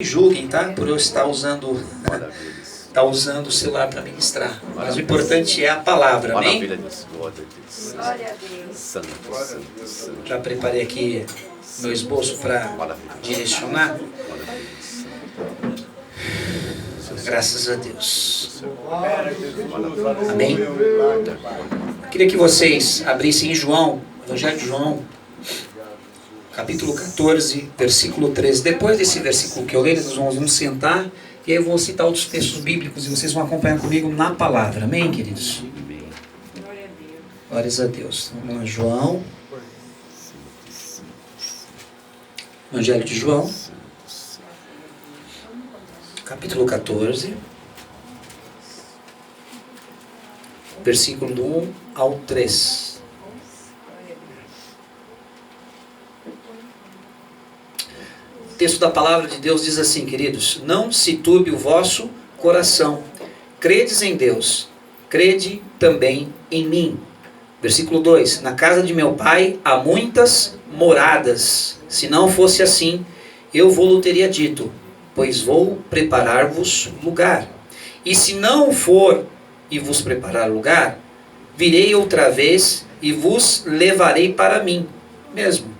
Julguem, tá? Por eu estar usando o celular para ministrar. Mas o importante é a palavra, amém? Maravilha, Deus. Glória a Deus. Santo, santo, santo. Já preparei aqui meu esboço para direcionar. Graças a Deus. Amém? Queria que vocês abrissem em João, Evangelho de João, capítulo 14, versículo 13. Depois desse versículo que eu leio, nós vamos sentar e aí eu vou citar outros textos bíblicos e vocês vão acompanhar comigo na palavra. Amém, queridos? Glórias a Deus. Vamos lá, João. Evangelho de João, capítulo 14, versículo do 1 ao 3. O texto da palavra de Deus diz assim, queridos: não se turbe o vosso coração. Credes em Deus, crede também em mim. Versículo 2: na casa de meu pai há muitas moradas. Se não fosse assim, eu vou-lo teria dito, pois vou preparar-vos lugar. E se não for e vos preparar lugar, virei outra vez e vos levarei para mim mesmo,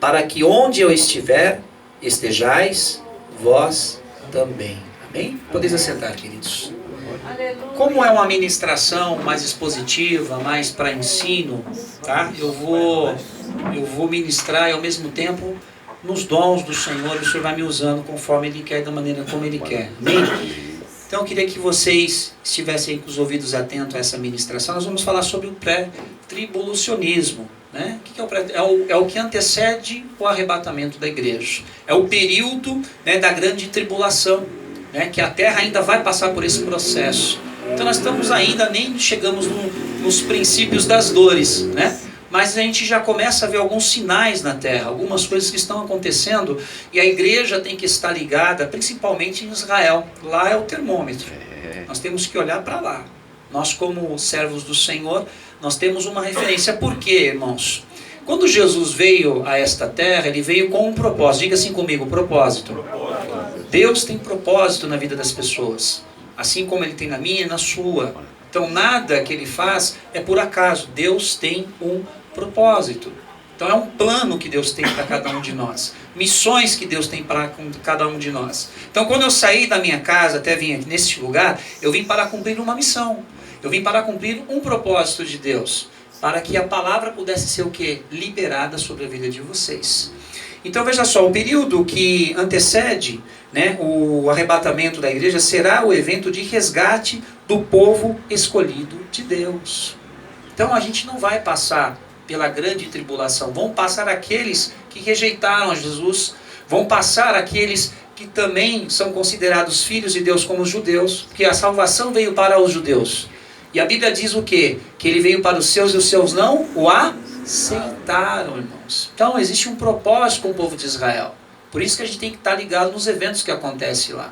para que onde eu estiver, estejais vós também. Amém? Podeis assentar, queridos. Como é uma ministração mais expositiva, mais para ensino, tá? Eu vou ministrar e ao mesmo tempo nos dons do Senhor, o Senhor vai me usando conforme Ele quer, da maneira como Ele quer. Amém? Então eu queria que vocês estivessem com os ouvidos atentos a essa ministração. Nós vamos falar sobre o pré-tribulacionismo. Né? O que é o pré? É o que antecede o arrebatamento da igreja. É o período, né, da grande tribulação, né, que a terra ainda vai passar por esse processo. Então nós estamos ainda, nem chegamos nos princípios das dores, né? Mas a gente já começa a ver alguns sinais na terra, algumas coisas que estão acontecendo, e a igreja tem que estar ligada, principalmente em Israel. Lá é o termômetro. Nós temos que olhar para lá. Nós, como servos do Senhor, nós temos uma referência. Por quê, irmãos? Quando Jesus veio a esta terra, Ele veio com um propósito. Diga assim comigo, propósito. Deus tem propósito na vida das pessoas, assim como Ele tem na minha e na sua. Então nada que Ele faz é por acaso. Deus tem um propósito. Então é um plano que Deus tem para cada um de nós. Missões que Deus tem para cada um de nós. Então quando eu saí da minha casa até vim aqui neste lugar, eu vim para cumprir uma missão. Eu vim para cumprir um propósito de Deus. Para que a palavra pudesse ser o quê? Liberada sobre a vida de vocês. Então veja só, o período que antecede, né, o arrebatamento da igreja será o evento de resgate do povo escolhido de Deus. Então a gente não vai passar pela grande tribulação. Vão passar aqueles que rejeitaram a Jesus. Vão passar aqueles que também são considerados filhos de Deus como os judeus. Porque a salvação veio para os judeus. E a Bíblia diz o quê? Que ele veio para os seus e os seus não o aceitaram, irmãos. Então existe um propósito com o povo de Israel. Por isso que a gente tem que estar ligado nos eventos que acontecem lá.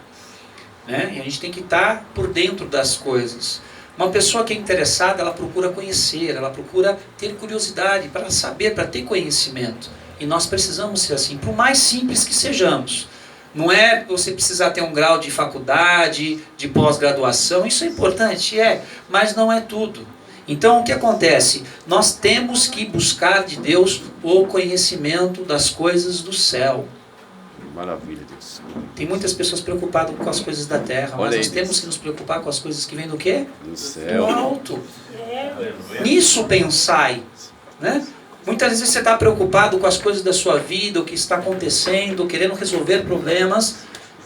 Né? E a gente tem que estar por dentro das coisas. Uma pessoa que é interessada, ela procura conhecer, ela procura ter curiosidade para saber, para ter conhecimento. E nós precisamos ser assim, por mais simples que sejamos. Não é você precisar ter um grau de faculdade, de pós-graduação, isso é importante, mas não é tudo. Então o que acontece? Nós temos que buscar de Deus o conhecimento das coisas do céu. Maravilha, Deus. Tem muitas pessoas preocupadas com as coisas da terra, mas nós temos que nos preocupar com as coisas que vêm do quê? Do céu. Do alto. Nisso pensai, né? Muitas vezes você está preocupado com as coisas da sua vida, o que está acontecendo, querendo resolver problemas,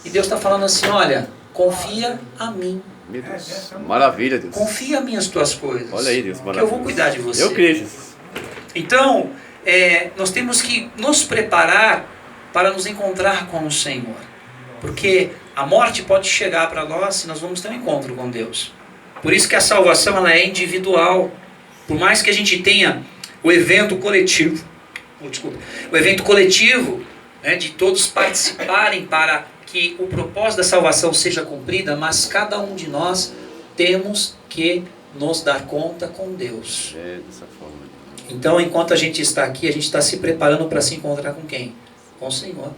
e Deus está falando assim, olha, confia a mim. Meu Deus. Maravilha, Deus. Confia a mim as tuas coisas. Olha aí, Deus, maravilha. Que eu vou cuidar de você. Eu creio, Jesus. Então, nós temos que nos preparar para nos encontrar com o Senhor. Porque a morte pode chegar para nós e nós vamos ter um encontro com Deus. Por isso que a salvação ela é individual. Por mais que a gente tenha o evento coletivo, né, de todos participarem para que o propósito da salvação seja cumprida, mas cada um de nós temos que nos dar conta com Deus. Dessa forma. Então, enquanto a gente está aqui, a gente está se preparando para se encontrar com quem? Com o Senhor.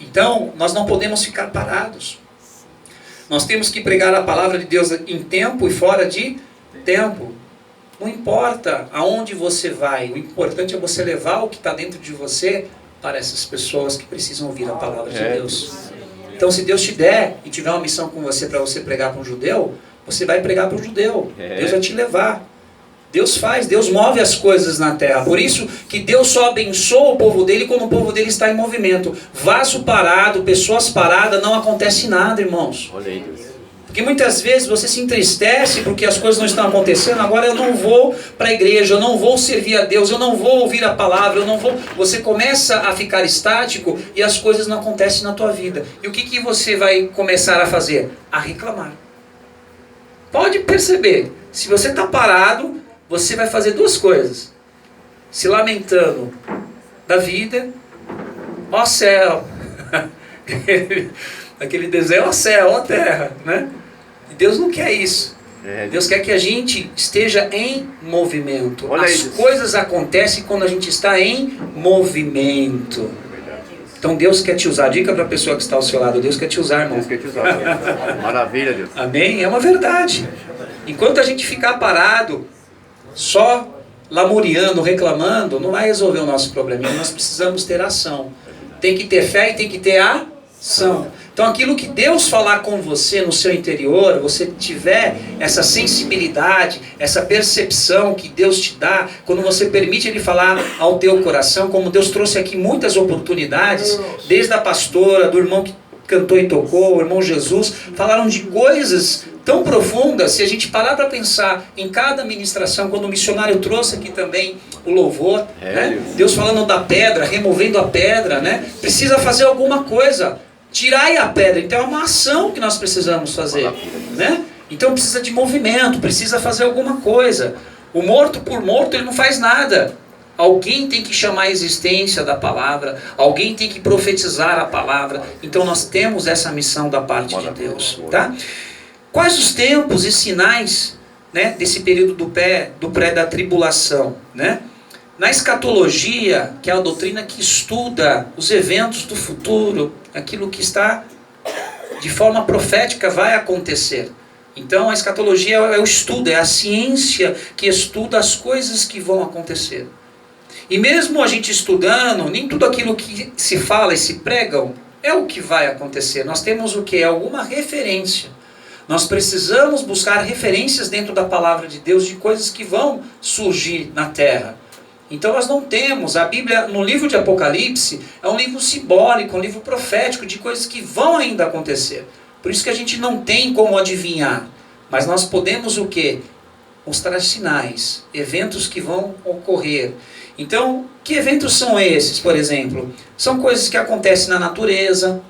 Então, nós não podemos ficar parados. Nós temos que pregar a palavra de Deus em tempo e fora de tempo. Não importa aonde você vai, o importante é você levar o que está dentro de você para essas pessoas que precisam ouvir a palavra de Deus. Então, se Deus te der e tiver uma missão com você para você pregar para um judeu, você vai pregar para um judeu. Deus vai te levar. Deus faz, Deus move as coisas na terra. Por isso que Deus só abençoa o povo dele quando o povo dele está em movimento. Vaso parado, pessoas paradas, não acontece nada, irmãos. Olha aí, Deus. Porque muitas vezes você se entristece porque as coisas não estão acontecendo. Agora eu não vou para a igreja, eu não vou servir a Deus, eu não vou ouvir a palavra, eu não vou... Você começa a ficar estático e as coisas não acontecem na tua vida. E o que você vai começar a fazer? A reclamar. Pode perceber, se você está parado, você vai fazer duas coisas. Se lamentando da vida, ó céu, aquele desenho, ó céu, ó terra, né? E Deus não quer isso. Deus quer que a gente esteja em movimento. Olha As isso. coisas acontecem quando a gente está em movimento. Então Deus quer te usar. Dica para a pessoa que está ao seu lado: Deus quer te usar, irmão. Deus quer te usar. Maravilha, Deus. Amém? É uma verdade. Enquanto a gente ficar parado, só lamuriando, reclamando, não vai resolver o nosso problema. Nós precisamos ter ação. Tem que ter fé e tem que ter ação. Então aquilo que Deus falar com você no seu interior, você tiver essa sensibilidade, essa percepção que Deus te dá, quando você permite Ele falar ao teu coração, como Deus trouxe aqui muitas oportunidades, desde a pastora, do irmão que cantou e tocou, o irmão Jesus, falaram de coisas tão profundas. Se a gente parar para pensar em cada ministração, quando o missionário trouxe aqui também o louvor, né? Deus falando da pedra, removendo a pedra, né? Precisa fazer alguma coisa, tirai a pedra. Então é uma ação que nós precisamos fazer, né? Então precisa de movimento, precisa fazer alguma coisa. O morto por morto ele não faz nada. Alguém tem que chamar a existência da palavra, alguém tem que profetizar a palavra. Então nós temos essa missão da parte de Deus, tá? Quais os tempos e sinais, né, desse período do pré da tribulação, né? Na escatologia, que é a doutrina que estuda os eventos do futuro, aquilo que está de forma profética vai acontecer. Então a escatologia é o estudo, é a ciência que estuda as coisas que vão acontecer. E mesmo a gente estudando, nem tudo aquilo que se fala e se pregam é o que vai acontecer. Nós temos o que? Alguma referência. Nós precisamos buscar referências dentro da palavra de Deus de coisas que vão surgir na terra. Então nós não temos, a Bíblia no livro de Apocalipse é um livro simbólico, um livro profético de coisas que vão ainda acontecer. Por isso que a gente não tem como adivinhar. Mas nós podemos o quê? Mostrar sinais, eventos que vão ocorrer. Então, que eventos são esses, por exemplo? São coisas que acontecem na natureza,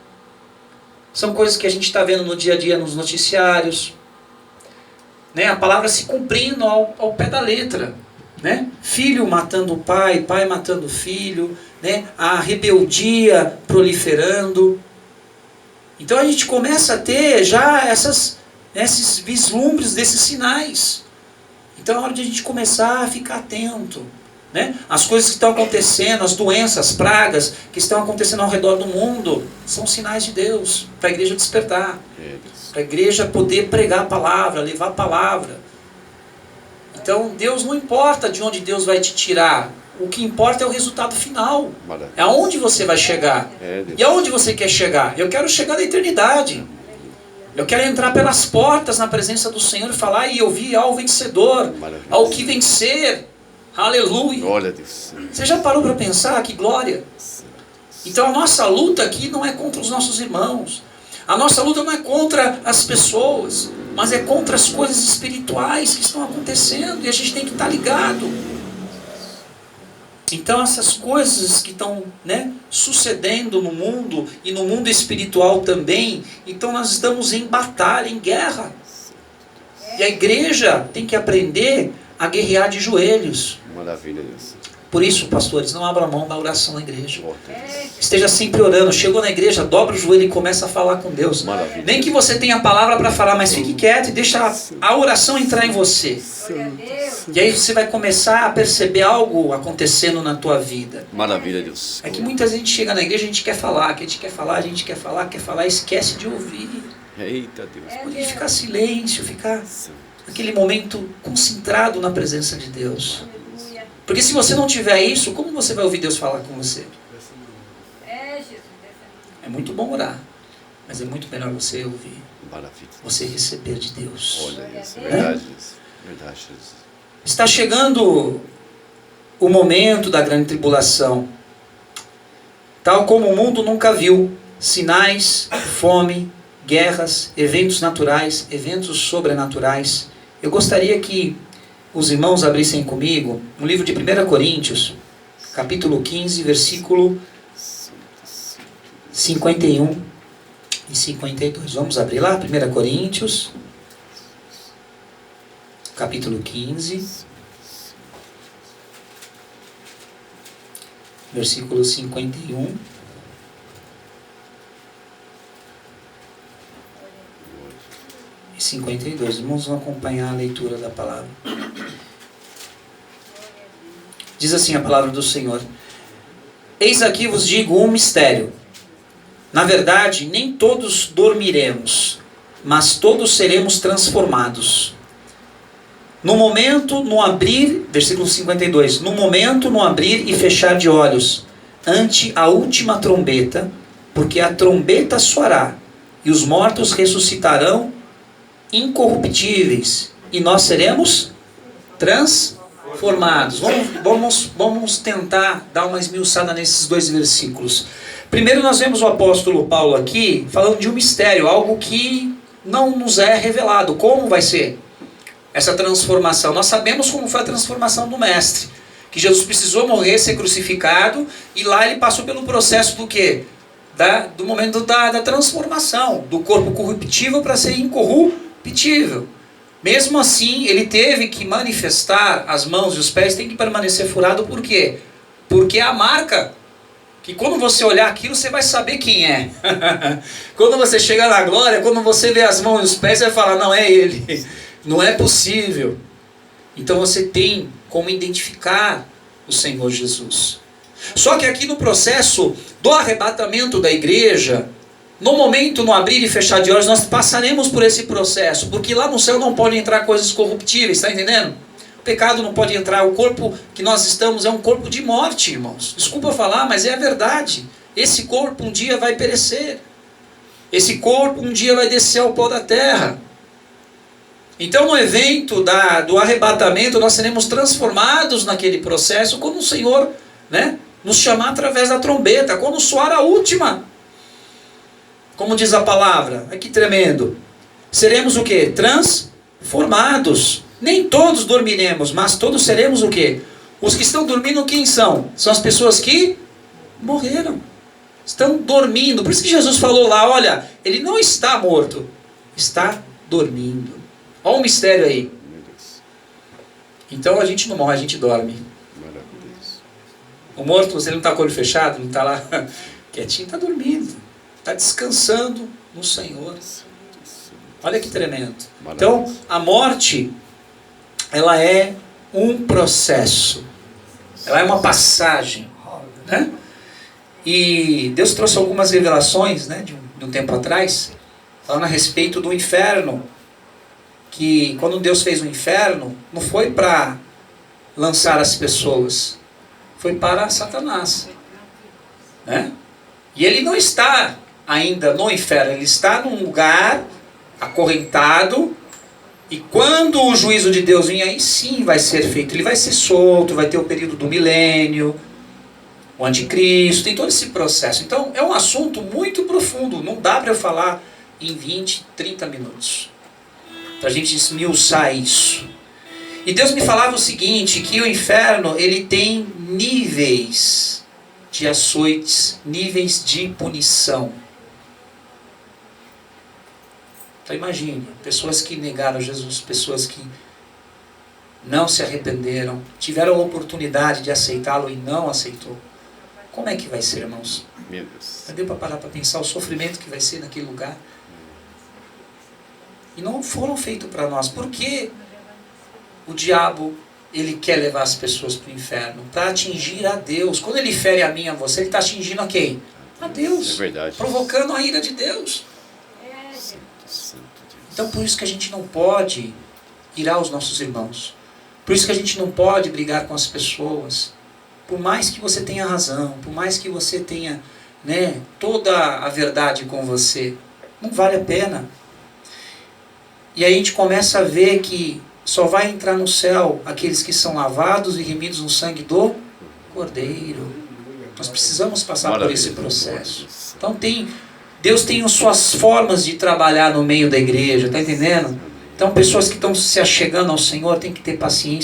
são coisas que a gente está vendo no dia a dia nos noticiários, né? A palavra se cumprindo ao pé da letra, né? Filho matando o pai, pai matando o filho, né? A rebeldia proliferando. Então a gente começa a ter já esses vislumbres desses sinais. Então é hora de a gente começar a ficar atento, né? As coisas que estão acontecendo, as doenças, as pragas que estão acontecendo ao redor do mundo, são sinais de Deus, para a igreja despertar, para a igreja poder pregar a palavra, levar a palavra. Então Deus não importa de onde Deus vai te tirar, o que importa é o resultado final, é aonde você vai chegar. E aonde você quer chegar? Eu quero chegar na eternidade. Eu quero entrar pelas portas na presença do Senhor e falar e ouvir ao vencedor, ao que vencer. Aleluia. Glória a Deus. Você já parou para pensar? Que glória. Então a nossa luta aqui não é contra os nossos irmãos. A nossa luta não é contra as pessoas, mas é contra as coisas espirituais que estão acontecendo. E a gente tem que estar ligado. Então essas coisas que estão, né, sucedendo no mundo e no mundo espiritual também. Então nós estamos em batalha, em guerra. E a igreja tem que aprender a guerrear de joelhos. Maravilha, Deus. Por isso, pastores, não abra mão da oração na igreja. Esteja sempre orando. Chegou na igreja, dobra o joelho e começa a falar com Deus. Maravilha. Nem que você tenha a palavra para falar, mas fique quieto e deixa a oração entrar em você. E aí você vai começar a perceber algo acontecendo na tua vida. Maravilha, Deus. É que muita gente chega na igreja, a gente quer falar, quer falar, esquece de ouvir. Eita, Deus. Pode ficar silêncio, ficar aquele momento concentrado na presença de Deus. Porque se você não tiver isso, como você vai ouvir Deus falar com você? É muito bom orar, mas é muito melhor você ouvir. Maravilha. Você receber de Deus. Olha isso, é verdade, Jesus. Verdade, Jesus. Está chegando o momento da grande tribulação. Tal como o mundo nunca viu. Sinais, fome, guerras, eventos naturais, eventos sobrenaturais. Eu gostaria que os irmãos abrissem comigo no livro de 1 Coríntios, capítulo 15, versículo 51 e 52. Vamos abrir lá, 1 Coríntios, capítulo 15, versículo 51 e 52. Vamos acompanhar a leitura da palavra. Diz assim a palavra do Senhor: Eis aqui vos digo um mistério. Na verdade, nem todos dormiremos, mas todos seremos transformados. No momento, no abrir, versículo 52, no momento, no abrir e fechar de olhos, ante a última trombeta, porque a trombeta soará, e os mortos ressuscitarão incorruptíveis, e nós seremos transformados. Vamos tentar dar uma esmiuçada nesses dois versículos. Primeiro nós vemos o apóstolo Paulo aqui falando de um mistério, algo que não nos é revelado. Como vai ser essa transformação? Nós sabemos como foi a transformação do mestre, que Jesus precisou morrer, ser crucificado, e lá ele passou pelo processo do quê? Do momento da transformação, do corpo corruptível para ser incorruptível. Mesmo assim, ele teve que manifestar as mãos e os pés, tem que permanecer furado, por quê? Porque é a marca que quando você olhar aquilo, você vai saber quem é. Quando você chegar na glória, quando você vê as mãos e os pés, você vai falar, não é ele, não é possível. Então você tem como identificar o Senhor Jesus. Só que aqui no processo do arrebatamento da igreja, no momento, no abrir e fechar de olhos, nós passaremos por esse processo, porque lá no céu não podem entrar coisas corruptíveis, está entendendo? O pecado não pode entrar, o corpo que nós estamos é um corpo de morte, irmãos. Desculpa falar, mas é a verdade. Esse corpo um dia vai perecer. Esse corpo um dia vai descer ao pó da terra. Então no evento do arrebatamento, nós seremos transformados naquele processo quando o Senhor, nos chamar através da trombeta, quando soar a última. Como diz a palavra, que tremendo. Seremos o quê? Transformados. Nem todos dormiremos, mas todos seremos o quê? Os que estão dormindo, quem são? São as pessoas que morreram. Estão dormindo. Por isso que Jesus falou lá, olha, ele não está morto, está dormindo. Olha o mistério aí. Então a gente não morre, a gente dorme. O morto, você não está com o olho fechado, não está lá quietinho, está dormindo. Está descansando no Senhor. Olha que tremendo. Então, a morte, ela é um processo. Ela é uma passagem. E Deus trouxe algumas revelações, de um tempo atrás, falando a respeito do inferno. Que quando Deus fez o inferno, não foi para lançar as pessoas, foi para Satanás. E ele não está ainda no inferno, ele está num lugar acorrentado, e quando o juízo de Deus vir, aí sim vai ser feito, ele vai ser solto, vai ter o período do milênio, o anticristo, tem todo esse processo. Então é um assunto muito profundo, não dá para eu falar em 20, 30 minutos, para a gente esmiuçar isso. E Deus me falava o seguinte, que o inferno, ele tem níveis de açoites, níveis de punição. Então imagine, pessoas que negaram Jesus, pessoas que não se arrependeram, tiveram a oportunidade de aceitá-lo e não aceitou. Como é que vai ser, irmãos? Meu Deus. Deu para parar para pensar o sofrimento que vai ser naquele lugar? E não foram feitos para nós. Por que o diabo ele quer levar as pessoas para o inferno? Para atingir a Deus. Quando ele fere a mim e a você, ele está atingindo a quem? A Deus. É verdade. Provocando a ira de Deus. Então por isso que a gente não pode irar os nossos irmãos. Por isso que a gente não pode brigar com as pessoas. Por mais que você tenha razão, por mais que você tenha, né, toda a verdade com você, não vale a pena. E aí a gente começa a ver que só vai entrar no céu aqueles que são lavados e remidos no sangue do Cordeiro. Nós precisamos passar por esse processo. Então Deus tem as suas formas de trabalhar no meio da igreja, está entendendo? Então pessoas que estão se achegando ao Senhor têm que ter paciência